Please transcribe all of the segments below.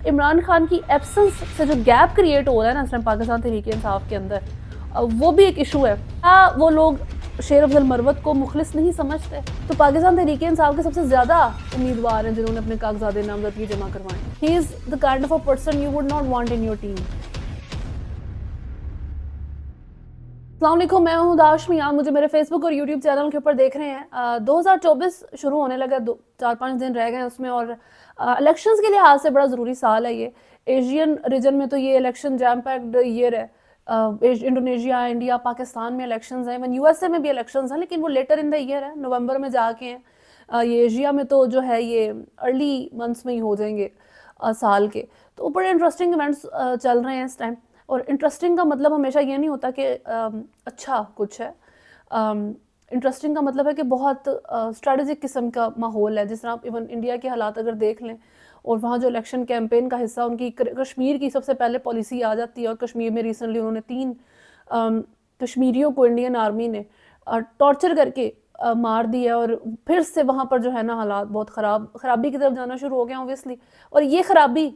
इमरान खान की एब्सेंस से जो गैप क्रिएट हो रहा है ना इस टाइम पाकिस्तान तहरीक इंसाफ के अंदर, वो भी एक इशू है। क्या वो लोग शेर अफजल मरवत को मुखलिस नहीं समझते? तो पाकिस्तान तहरीक इंसाफ के सबसे ज़्यादा उम्मीदवार हैं जिन्होंने अपने कागजात नामजदगी जमा करवाए। He is the kind of a person you would not want in your team. अस्सलाम वालेकुम, मैं हूँ दाश मियां। मुझे मेरे फेसबुक और यूट्यूब चैनल के ऊपर देख रहे हैं। 2024 शुरू होने लगा, 4-5 दिन रह गए उसमें, और इलेक्शंस के लिहाज से बड़ा ज़रूरी साल है ये। एशियन रीजन में तो ये इलेक्शन जैम पैक्ड ईयर है। इंडोनेशिया, इंडिया, पाकिस्तान में इलेक्शंस हैं, इवन यूएसए में भी इलेक्शंस हैं, लेकिन वो लेटर इन द ईयर है, नवंबर में जाके हैं। ये एशिया में तो जो है ये अर्ली मंथ्स में ही हो जाएंगे साल के। तो बड़े इंटरेस्टिंग इवेंट्स चल रहे हैं इस टाइम। और इंटरेस्टिंग का मतलब हमेशा ये नहीं होता कि अच्छा कुछ है। इंटरेस्टिंग का मतलब है कि बहुत स्ट्रेटेजिक किस्म का माहौल है। जिस तरह आप इवन इंडिया के हालात अगर देख लें, और वहाँ जो इलेक्शन कैंपेन का हिस्सा उनकी कश्मीर की सबसे पहले पॉलिसी आ जाती है, और कश्मीर में रिसेंटली उन्होंने 3 कश्मीरियों को इंडियन आर्मी ने टॉर्चर करके मार दिया, और फिर से वहाँ पर जो है ना हालात बहुत खराबी की तरफ जाना शुरू हो गए ऑब्वियसली। और ये खराबी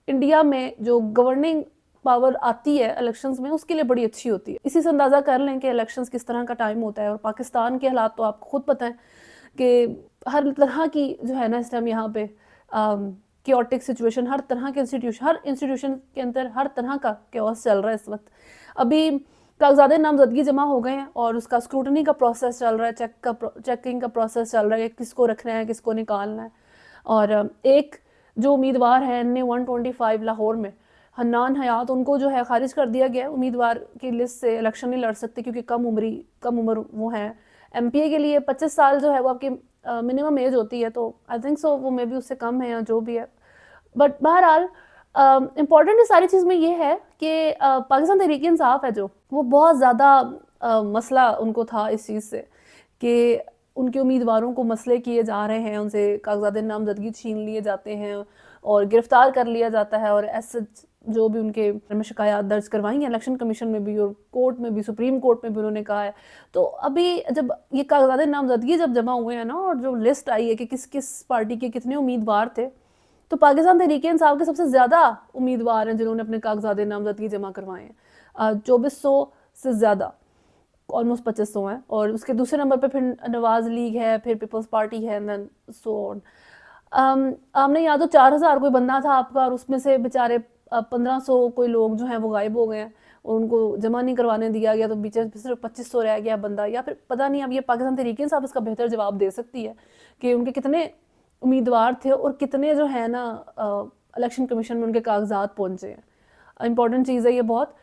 इंडिया में जो गवर्निंग पावर आती है इलेक्शंस में, उसके लिए बड़ी अच्छी होती है। इसी से अंदाज़ा कर लें कि इलेक्शंस किस तरह का टाइम होता है। और पाकिस्तान के हालात तो आपको खुद पता है कि हर तरह की जो है ना इस टाइम यहाँ पे क्योटिक सिचुएशन, हर तरह के हर इंस्टीट्यूशन के अंदर हर तरह का क्योस चल रहा है इस वक्त। अभी कागजात नामजदगी जमा हो गए हैं और उसका स्क्रूटनी का प्रोसेस चल रहा है, चेकिंग का प्रोसेस चल रहा है, किसको रखना है किसको निकालना है। और एक जो उम्मीदवार है NA-125 लाहौर में, हन्नान हयात, उनको जो है खारिज कर दिया गया उम्मीदवार की लिस्ट से। इलेक्शन नहीं लड़ सकते क्योंकि कम उम्र वो हैं। MPA के लिए 25 साल जो है वो आपकी मिनिमम एज होती है, तो आई थिंक सो वो मे भी उससे कम है या जो भी है। बट बहरहाल इम्पॉर्टेंट इस सारी चीज़ में ये है कि पाकिस्तान तहरीक इंसाफ है जो, वो बहुत ज़्यादा मसला उनको था इस चीज़ से कि उनके उम्मीदवारों को मसले किए जा रहे हैं, उनसे कागजात नामजदगी छीन लिए जाते हैं और गिरफ्तार कर लिया जाता है। और ऐसे जो भी उनके में शिकायत दर्ज करवाई हैं इलेक्शन कमीशन में भी और कोर्ट में भी, सुप्रीम कोर्ट में भी उन्होंने कहा है। तो अभी जब ये कागजात नामजदगी जब जमा हुए हैं ना, और जो लिस्ट आई है कि किस किस पार्टी के कितने उम्मीदवार थे, तो पाकिस्तान तहरीक इंसाफ के सबसे ज़्यादा उम्मीदवार हैं जिन्होंने अपने कागजात नामजदगी जमा करवाए हैं। 2400 से ज़्यादा, ऑलमोस्ट 2500 हैं। और उसके दूसरे नंबर पे फिर नवाज लीग है, फिर पीपल्स पार्टी है, एंड देन सो ऑन। आपने या तो 4000 कोई बंदा था आपका, और उसमें से बेचारे 1500 कोई लोग जो हैं वो गायब हो गए हैं और उनको जमा नहीं करवाने दिया गया, तो बीच में सिर्फ 2500 रह गया बंदा। या फिर पता नहीं, अब ये पाकिस्तान तहरीक इंसाफ इसका बेहतर जवाब दे सकती है कि उनके कितने उम्मीदवार थे और कितने जो है ना इलेक्शन कमीशन में उनके कागजात पहुँचे हैं। इंपॉर्टेंट चीज़ है ये बहुत,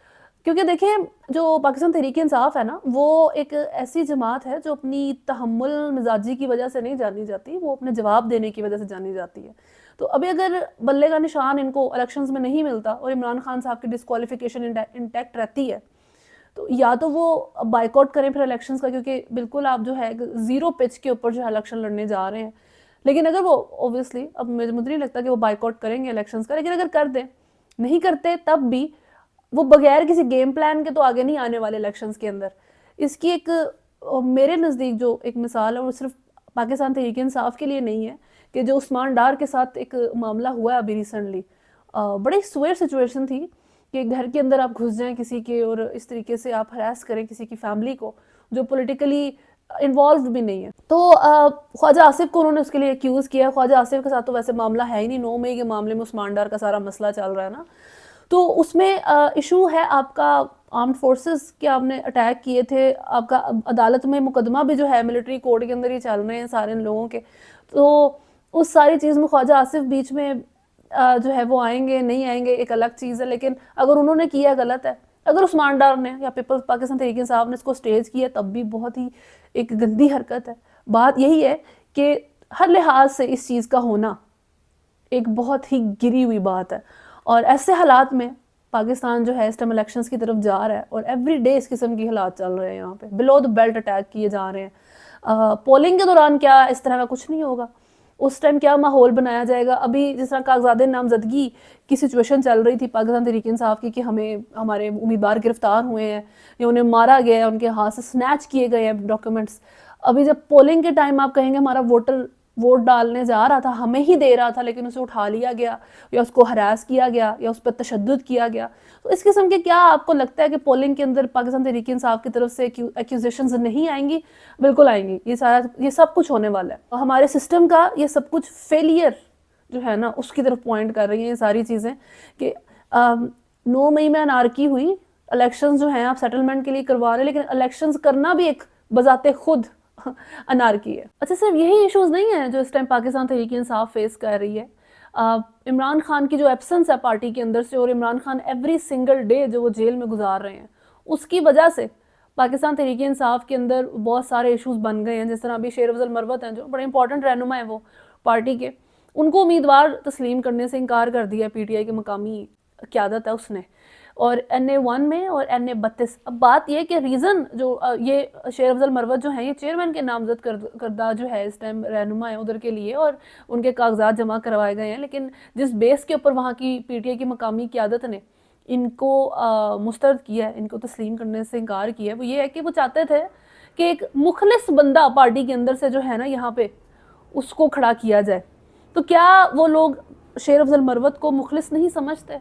क्योंकि देखें जो पाकिस्तान तहरीक इंसाफ है ना, वो एक ऐसी जमात है जो अपनी तहम्मुल मिजाजी की वजह से नहीं जानी जाती, वो अपने जवाब देने की वजह से जानी जाती है। तो अभी अगर बल्ले का निशान इनको इलेक्शंस में नहीं मिलता और इमरान खान साहब की डिस्क्वालिफिकेशन इंटैक्ट रहती है, तो या तो वो बाइकआउट करें फिर इलेक्शंस का, क्योंकि बिल्कुल आप जो है ज़ीरो पिच के ऊपर जो है इलेक्शन लड़ने जा रहे हैं। लेकिन अगर वो ऑब्वियसली, अब मुझे नहीं लगता कि वो बाइकआउट करेंगे इलेक्शंस का, लेकिन अगर कर दें, नहीं करते तब भी वो बगैर किसी गेम प्लान के तो आगे नहीं आने वाले इलेक्शंस के अंदर। इसकी एक मेरे नज़दीक जो एक मिसाल है, वो सिर्फ पाकिस्तान तहरीक इंसाफ के लिए नहीं है, कि जो उस्मान डार के साथ एक मामला हुआ है अभी रिसेंटली। बड़ी स्वेयर सिचुएशन थी कि घर के अंदर आप घुस जाएं किसी के और इस तरीके से आप हरास करें किसी की फैमिली को जो पॉलिटिकली इन्वॉल्व भी नहीं है। तो ख्वाजा आसिफ को उन्होंने उसके लिए एक्यूज़ किया। ख्वाजा आसिफ के साथ तो वैसे मामला है ही नहीं, 9 मई के मामले में उस्मान डार का सारा मसला चल रहा है ना। तो उसमें इशू है आपका आर्म्ड फोर्सेस के, आपने अटैक किए थे, आपका अदालत में मुकदमा भी जो है मिलिट्री कोर्ट के अंदर ही चल रहे हैं सारे लोगों के। तो उस सारी चीज़ में ख्वाजा आसिफ बीच में जो है वो आएंगे नहीं आएंगे एक अलग चीज़ है, लेकिन अगर उन्होंने किया गलत है, अगर उस्मान डार ने या पीपल्स पाकिस्तान तहरीक इंसाफ ने इसको स्टेज किया, तब भी बहुत ही एक गंदी हरकत है। बात यही है कि हर लिहाज से इस चीज़ का होना एक बहुत ही गिरी हुई बात है। और ऐसे हालात में पाकिस्तान जो है इस टाइम इलेक्शंस की तरफ जा रहा है, और एवरी डे इस किस्म के हालात चल रहे हैं यहाँ पे, बिलो द बेल्ट अटैक किए जा रहे हैं। पोलिंग के दौरान क्या इस तरह का कुछ नहीं होगा, उस टाइम क्या माहौल बनाया जाएगा। अभी जिस तरह कागजात नामजदगी की सिचुएशन चल रही थी पाकिस्तान तहरीक इंसाफ की कि हमें हमारे उम्मीदवार गिरफ्तार हुए हैं या उन्हें मारा गया है, उनके हाथ से स्नैच किए गए हैं डॉक्यूमेंट्स। अभी जब पोलिंग के टाइम आप कहेंगे हमारा वोटर वोट डालने जा रहा था, हमें ही दे रहा था, लेकिन उसे उठा लिया गया या उसको हरास किया गया या उस पर तशद्दुद किया गया। तो इस किस्म के क्या आपको लगता है कि पोलिंग के अंदर पाकिस्तान तहरीक इंसाफ की तरफ से एक्यूजेशंस नहीं आएंगी? बिल्कुल आएंगी। ये सब कुछ होने वाला है। हमारे सिस्टम का ये सब कुछ फेलियर जो है ना उसकी तरफ पॉइंट कर रही हैं ये सारी चीज़ें कि 9 मई में अनारकी हुई, इलेक्शंस जो हैं आप सेटलमेंट के लिए करवा रहे हैं, लेकिन इलेक्शंस करना भी एक बजाते खुद अनारकी है। अच्छा, सिर्फ यही इश्यूज नहीं है जो इस टाइम पाकिस्तान तहरीक इंसाफ फेस कर रही है। इमरान खान की जो एब्सेंस है पार्टी के अंदर से, और Imran Khan every single day जो वो जेल में गुजार रहे हैं, उसकी वजह से पाकिस्तान तहरीक इंसाफ के अंदर बहुत सारे इश्यूज बन गए हैं। जिस तरह अभी शेर अफजल मरवत हैं जो बड़े इंपॉर्टेंट रहनुमा है वो पार्टी के, उनको उम्मीदवार तस्लीम करने से इनकार कर दिया पीटीआई के मकामी क़यादत है उसने, और NA 1 में और NA 32। अब बात यह कि रीज़न जो ये शेर अफजल मरवत जो हैं ये चेयरमैन के नामजद करदा जो है इस टाइम रहनुमा है उधर के लिए, और उनके कागजात जमा करवाए गए हैं, लेकिन जिस बेस के ऊपर वहाँ की पीटीआई की मकामी क़यादत ने इनको मुस्तरद किया है, इनको तस्लीम करने से इनकार किया है, वो ये है कि वो चाहते थे कि एक मुखलिस बंदा पार्टी के अंदर से जो है ना यहाँ पे उसको खड़ा किया जाए। तो क्या वो लोग शेर अफजल मरवत को मुखलिस नहीं समझते,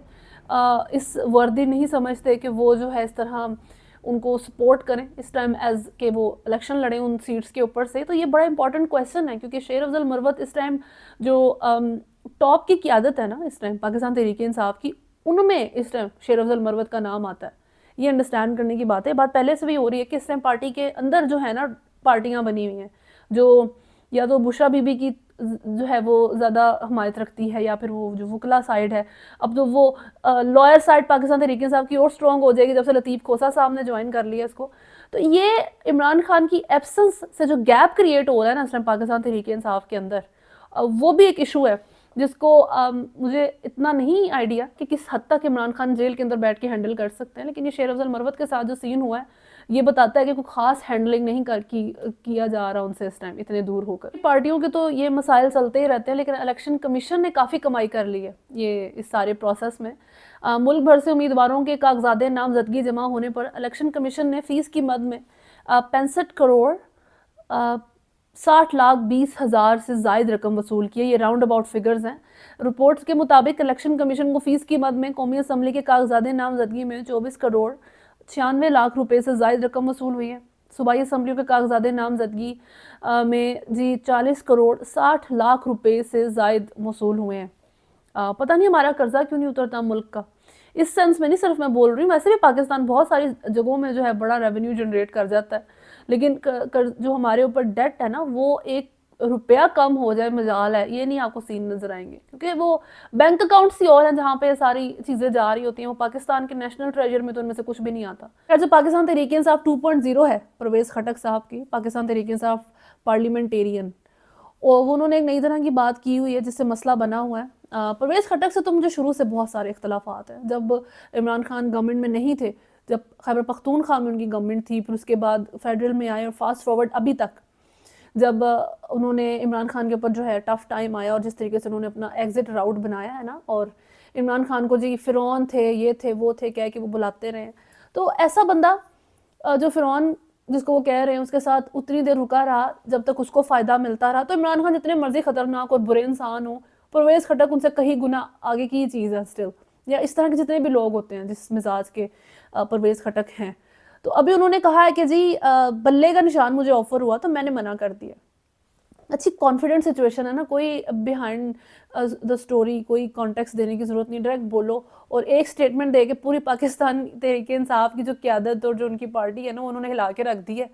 इस वर्दी नहीं समझते कि वो जो है इस तरह उनको सपोर्ट करें इस टाइम एज के वो इलेक्शन लड़ें उन सीट्स के ऊपर से? तो ये बड़ा इंपॉर्टेंट क्वेश्चन है, क्योंकि शेर अफजल मरवत इस टाइम जो टॉप की क़यादत है ना इस टाइम पाकिस्तान तहरीक इंसाफ की, उनमें इस टाइम शेर अफजल मरवत का नाम आता है। ये अंडरस्टैंड करने की बात है। बात पहले से भी हो रही है कि इस टाइम पार्टी के अंदर जो है ना पार्टियां बनी हुई हैं जो या तो बुशरा बीबी की जो है वो ज़्यादा हमायत रखती है, या फिर वो जो वकला साइड है। अब तो वो लॉयर साइड पाकिस्तान तहरीक इंसाफ की और स्ट्रॉन्ग हो जाएगी जब से लतीफ़ खोसा साहब ने ज्वाइन कर लिया इसको। तो ये इमरान खान की एब्सेंस से जो गैप क्रिएट हो रहा है ना इस टाइम पाकिस्तान तहरीक इंसाफ के अंदर, वो भी एक इशू है जिसको मुझे इतना नहीं आइडिया कि किस हद तक इमरान खान जेल के अंदर बैठ के हैंडल कर सकते हैं, लेकिन ये शेर अफजल मरवत के साथ जो सीन हुआ है ये बताता है कि कोई खास हैंडलिंग नहीं किया जा रहा उनसे इस टाइम इतने दूर होकर। पार्टियों के तो ये मसाइल चलते ही रहते हैं, लेकिन इलेक्शन कमीशन ने काफ़ी कमाई कर ली है ये इस सारे प्रोसेस में। मुल्क भर से उम्मीदवारों के कागजात नामजदगी जमा होने पर इलेक्शन कमीशन ने फ़ीस की मद में 65 करोड़ 60,20,000 से ज़ायद रकम वसूल की है। ये राउंड अबाउट फिगर्स हैं। रिपोर्ट्स के मुताबिक इलेक्शन कमीशन को फ़ीस की मद में कौमी असम्बली के कागजात नामजदगी में 24 करोड़ 96 लाख रुपए से ज़ायद रकम वसूल हुई है। सूबाई असम्बलियों के कागजात नामजदगी में जी 40 करोड़ 60 लाख रुपए से ज़ायद वसूल हुए हैं। पता नहीं हमारा कर्जा क्यों नहीं उतरता मुल्क का। इस सेंस में नहीं सिर्फ मैं बोल रही हूँ, वैसे भी पाकिस्तान बहुत सारी जगहों में जो है बड़ा रेवेन्यू जनरेट कर जाता है, लेकिन जो हमारे ऊपर डेट है ना वो 1 रुपया कम हो जाए मजाल है, ये नहीं आपको सीन नजर आएंगे, क्योंकि वो बैंक अकाउंट्स ही और हैं जहाँ पे सारी चीज़ें जा रही होती हैं। वो पाकिस्तान के नेशनल ट्रेजर में तो उनमें से कुछ भी नहीं आता। खैर, जो पाकिस्तान तहरीक इंसाफ 2.0 है परवेज़ खटक साहब की, पाकिस्तान तहरीक इंसाफ पार्लियामेंटेरियन, और वो उन्होंने एक नई तरह की बात की हुई है जिससे मसला बना हुआ है। परवेज़ खटक से तो मुझे शुरू से बहुत सारे इख्तलाफात हैं। जब इमरान खान गवर्नमेंट में नहीं थे, जब खैबर पख्तूनख्वा में उनकी गवर्नमेंट थी, फिर उसके बाद फेडरल में आए और फास्ट फॉरवर्ड अभी तक, जब उन्होंने इमरान खान के ऊपर जो है टफ टाइम आया और जिस तरीके से उन्होंने अपना एग्जिट राउट बनाया है ना, और इमरान खान को जी फ़िरौन थे, ये थे, वो थे, कह के वो बुलाते रहे। तो ऐसा बंदा जो फ़िरौन जिसको वो कह रहे हैं उसके साथ उतनी देर रुका रहा जब तक उसको फ़ायदा मिलता रहा। तो इमरान खान जितने मर्जी ख़तरनाक और बुरे इंसान हो, परवेज़ खटक उनसे कहीं गुना आगे की चीज़ है स्टिल, या इस तरह के जितने भी लोग होते हैं जिस मिजाज के परवेज़ खटक हैं। तो अभी उन्होंने कहा है कि जी बल्ले का निशान मुझे ऑफ़र हुआ तो मैंने मना कर दिया। अच्छी कॉन्फिडेंट सिचुएशन है ना, कोई बिहाइंड द स्टोरी कोई कॉन्टेक्स्ट देने की ज़रूरत नहीं, डायरेक्ट बोलो और एक स्टेटमेंट दे के पूरी पाकिस्तान तहरीक इंसाफ की जो क़यादत और जो उनकी पार्टी है ना उन्होंने हिला के रख दी है।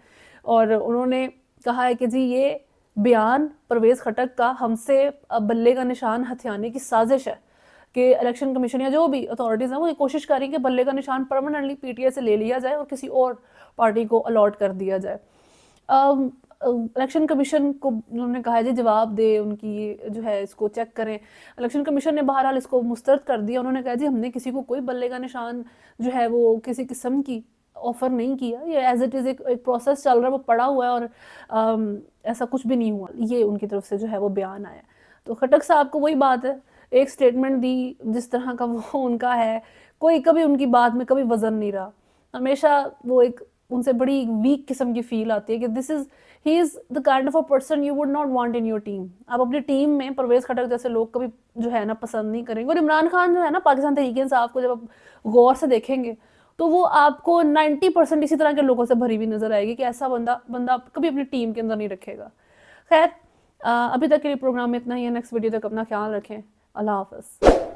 और उन्होंने कहा है कि जी ये बयान परवेज़ खटक का हमसे बल्ले का निशान हथियाने की साजिश है, कि इलेक्शन कमीशन या जो भी अथॉरिटीज़ हैं वो ये कोशिश करें कि बल्ले का निशान परमानेंटली पीटीआई से ले लिया जाए और किसी और पार्टी को अलॉट कर दिया जाए। इलेक्शन कमीशन को उन्होंने कहा है जी जवाब दे, उनकी जो है इसको चेक करें। इलेक्शन कमीशन ने बहरहाल इसको मुस्तरद कर दिया। उन्होंने कहा जी हमने किसी को कोई बल्ले का निशान जो है वो किसी किस्म की ऑफ़र नहीं किया, ये एज इट इज़ एक प्रोसेस चल रहा है, वो पड़ा हुआ है और ऐसा कुछ भी नहीं हुआ। ये उनकी तरफ से जो है वो बयान आया। तो खटक साहब को वही बात है, एक स्टेटमेंट दी जिस तरह का वो उनका है, कोई कभी उनकी बात में कभी वज़न नहीं रहा। हमेशा वो एक उनसे बड़ी वीक किस्म की फील आती है कि he is the kind of a person you would not want in your team. आप अपनी टीम में परवेज़ खटक जैसे लोग कभी जो है ना पसंद नहीं करेंगे। और इमरान खान जो है ना पाकिस्तान तहरीक-ए-इंसाफ को जब आप गौर से देखेंगे तो वो आपको 90% इसी तरह के लोगों से भरी हुई नजर आएगी कि ऐसा बंदा आप कभी अपनी टीम के अंदर नहीं रखेगा। खैर, अभी तक के लिए प्रोग्राम में इतना ही है। नेक्स्ट वीडियो तक अपना ख्याल रखें। अल्लाह हाफ़िज़।